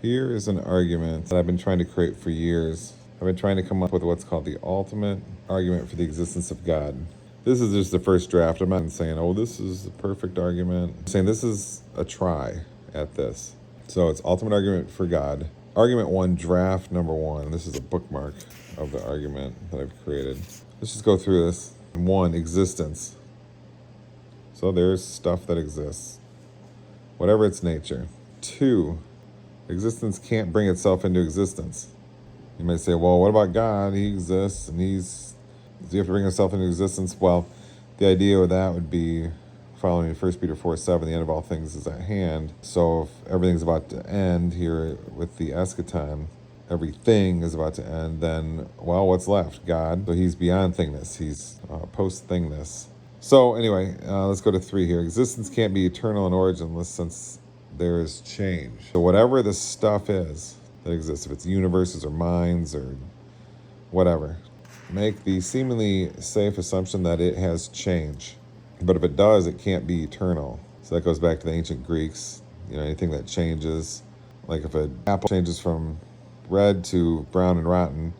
Here is an argument that I've been trying to create for years. I've been trying to come up with what's called the ultimate argument for the existence of God. This is just the first draft. I'm not saying, oh, this is the perfect argument. I'm saying this is a try at this. So it's ultimate argument for God. Argument one, draft number one. This is a bookmark of the argument that I've created. Let's just go through this. One, existence. So there's stuff that exists, whatever its nature. Two, existence can't bring itself into existence. You may say, well, what about God? He exists and does he have to bring himself into existence? Well, the idea with that would be following 1 Peter 4:7, the end of all things is at hand. So if everything's about to end here with the eschaton, everything is about to end, then, well, what's left? God. So he's beyond thingness. He's post-thingness. So anyway, let's go to 3 here. Existence can't be eternal and originless since there is change. So whatever the stuff is that exists, if it's universes or minds or whatever, make the seemingly safe assumption that it has change. But if it does, it can't be eternal. So that goes back to the ancient Greeks. Anything that changes, like if an apple changes from red to brown and rotten,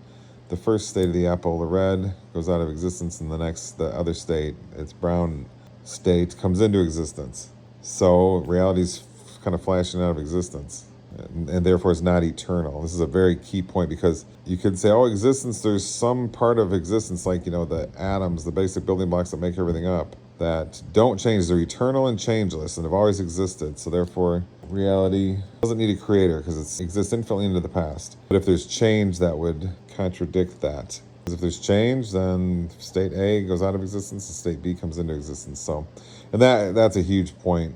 the first state of the apple, the red, goes out of existence, and the other state, its brown state, comes into existence. So reality's kind of flashing out of existence, and therefore it's not eternal. This is a very key point, because you could say, oh, existence, there's some part of existence, like, the atoms, the basic building blocks that make everything up, that don't change. They're eternal and changeless and have always existed. So therefore, reality doesn't need a creator because it exists infinitely into the past. But if there's change, that would contradict that. Because if there's change, then state A goes out of existence and state B comes into existence. So, and that's a huge point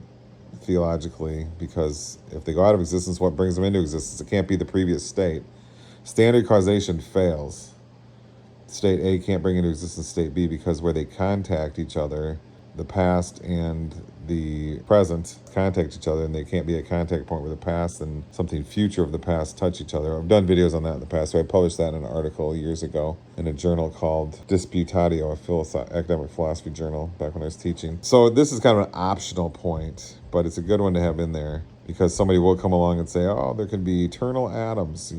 theologically, because if they go out of existence, what brings them into existence? It can't be the previous state. Standard causation fails. State A can't bring into existence state B, because where they contact each other, the past and the present contact each other, and they can't be a contact point where the past and something future of the past touch each other. I've done videos on that in the past. So I published that in an article years ago in a journal called Disputatio, a academic philosophy journal, back when I was teaching. So this is kind of an optional point, but it's a good one to have in there, because somebody will come along and say, oh, there can be eternal atoms,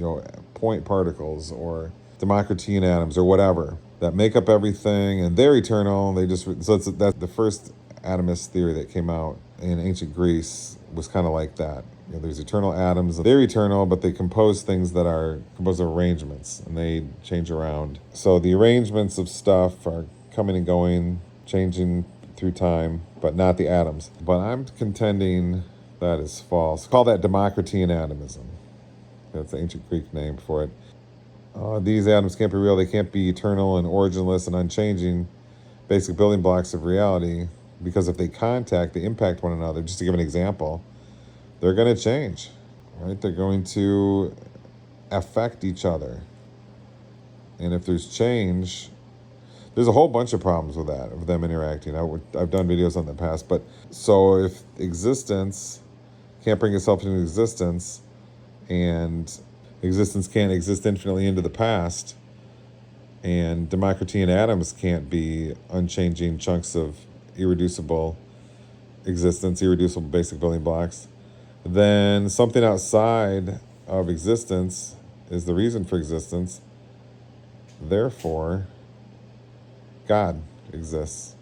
point particles, or Democritean atoms, or whatever, that make up everything, and they're eternal. That's the first atomist theory that came out in ancient Greece, was kind of like that. There's eternal atoms, they're eternal, but they compose things that are composed of arrangements, and they change around. So the arrangements of stuff are coming and going, changing through time, but not the atoms. But I'm contending that is false. Call that Democritean atomism. That's the ancient Greek name for it. These atoms can't be real. They can't be eternal and originless and unchanging, basic building blocks of reality, because if they impact one another. Just to give an example, they're going to change, right? They're going to affect each other. And if there's change, there's a whole bunch of problems with that, of them interacting. I've done videos on that in the past. But so if existence can't bring itself into existence, and existence can't exist infinitely into the past, and Democritean atoms can't be unchanging chunks of irreducible existence, irreducible basic building blocks, then something outside of existence is the reason for existence. Therefore, God exists.